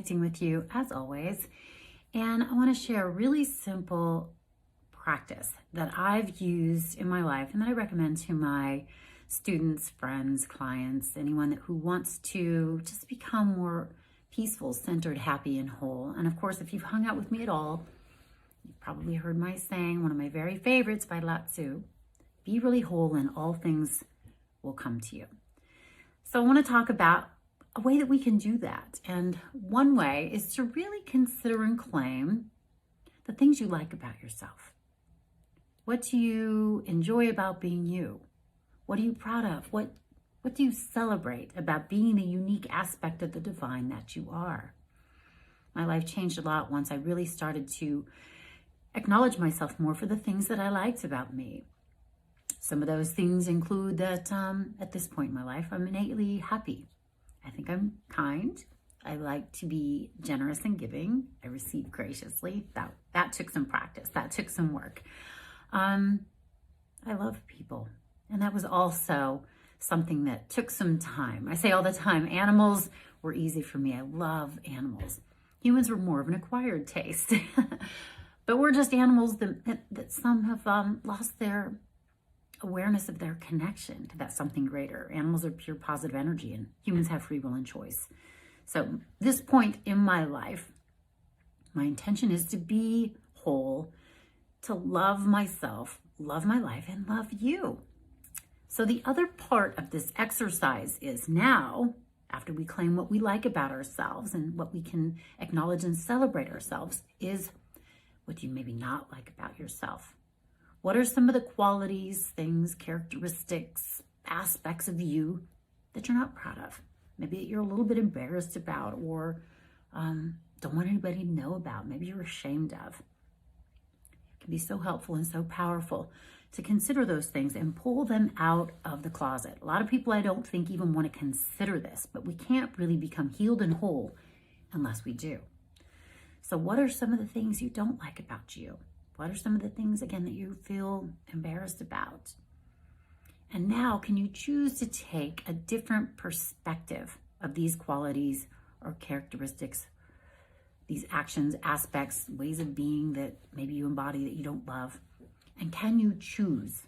connecting with you as always. And I want to share a really simple practice that I've used in my life and that I recommend to my students, friends, clients, anyone who wants to just become more peaceful, centered, happy, and whole. And of course, if you've hung out with me at all, you've probably heard my saying, one of my very favorites by Lao Tzu, be really whole and all things will come to you. So I want to talk about a way that we can do that. And one way is to really consider and claim the things you like about yourself. What do you enjoy about being you? What are you proud of? What do you celebrate about being the unique aspect of the divine that you are? My life changed a lot once I really started to acknowledge myself more for the things that I liked about me. Some of those things include that at this point in my life, I'm innately happy. I think I'm kind. I like to be generous and giving. I receive graciously. That took some practice. That took some work. I love people. And that was also something that took some time. I say all the time, animals were easy for me. I love animals. Humans were more of an acquired taste. But we're just animals that some have lost their awareness of their connection to that something greater. Animals are pure positive energy and humans have free will and choice. So this point in my life, my intention is to be whole, to love myself, love my life, and love you. So the other part of this exercise is now, after we claim what we like about ourselves and what we can acknowledge and celebrate ourselves, is what do you maybe not like about yourself? What are some of the qualities, things, characteristics, aspects of you that you're not proud of? Maybe that you're a little bit embarrassed about or don't want anybody to know about. Maybe you're ashamed of. It can be so helpful and so powerful to consider those things and pull them out of the closet. A lot of people I don't think even want to consider this, but we can't really become healed and whole unless we do. So what are some of the things you don't like about you? What are some of the things, again, that you feel embarrassed about? And now, can you choose to take a different perspective of these qualities or characteristics, these actions, aspects, ways of being that maybe you embody that you don't love? And can you choose?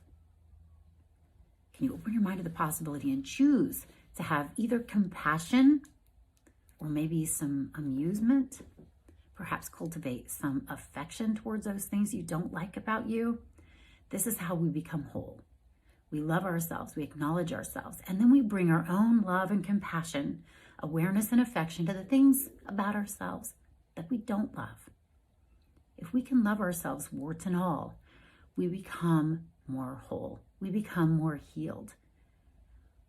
Can you open your mind to the possibility and choose to have either compassion or maybe some amusement? Perhaps cultivate some affection towards those things you don't like about you. This is how we become whole. We love ourselves, we acknowledge ourselves, and then we bring our own love and compassion, awareness and affection to the things about ourselves that we don't love. If we can love ourselves, warts and all, we become more whole. We become more healed.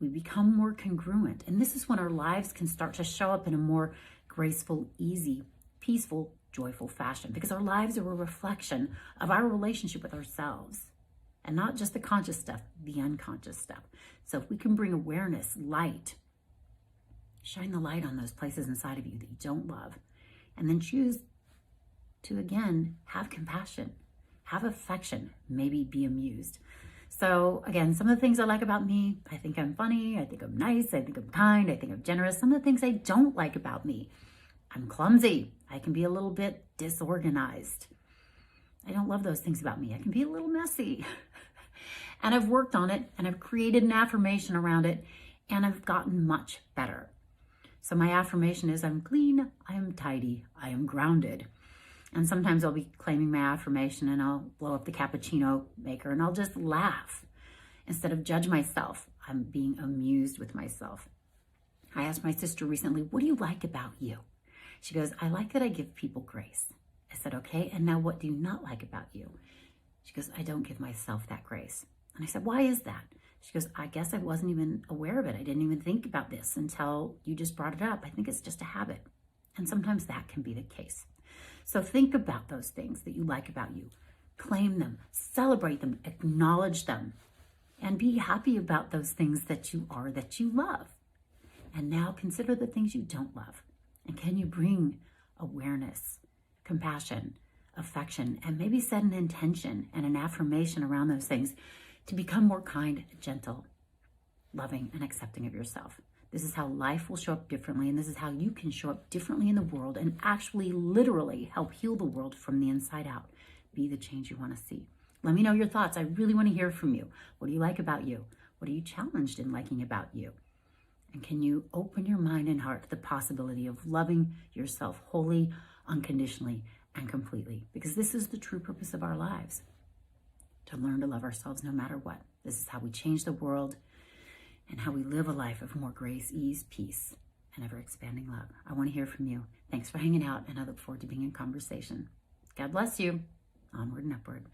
We become more congruent. And this is when our lives can start to show up in a more graceful, easy, peaceful, joyful fashion, because our lives are a reflection of our relationship with ourselves and not just the conscious stuff, the unconscious stuff. So if we can bring awareness, light, shine the light on those places inside of you that you don't love, and then choose to, again, have compassion, have affection, maybe be amused. So again, some of the things I like about me, I think I'm funny, I think I'm nice, I think I'm kind, I think I'm generous. Some of the things I don't like about me, I'm clumsy. I can be a little bit disorganized. I don't love those things about me. I can be a little messy. And I've worked on it and I've created an affirmation around it and I've gotten much better. So my affirmation is I'm clean, I am tidy, I am grounded. And sometimes I'll be claiming my affirmation and I'll blow up the cappuccino maker and I'll just laugh. Instead of judge myself, I'm being amused with myself. I asked my sister recently, what do you like about you? She goes, I like that I give people grace. I said, okay, and now what do you not like about you? She goes, I don't give myself that grace. And I said, why is that? She goes, I guess I wasn't even aware of it. I didn't even think about this until you just brought it up. I think it's just a habit. And sometimes that can be the case. So think about those things that you like about you. Claim them, celebrate them, acknowledge them, and be happy about those things that you are, that you love. And now consider the things you don't love. And can you bring awareness, compassion, affection, and maybe set an intention and an affirmation around those things to become more kind, gentle, loving, and accepting of yourself? This is how life will show up differently, and this is how you can show up differently in the world and actually literally help heal the world from the inside out. Be the change you want to see. Let me know your thoughts. I really want to hear from you. What do you like about you? What are you challenged in liking about you? And can you open your mind and heart to the possibility of loving yourself wholly, unconditionally, and completely? Because this is the true purpose of our lives, to learn to love ourselves no matter what. This is how we change the world and how we live a life of more grace, ease, peace, and ever-expanding love. I want to hear from you. Thanks for hanging out, and I look forward to being in conversation. God bless you. Onward and upward.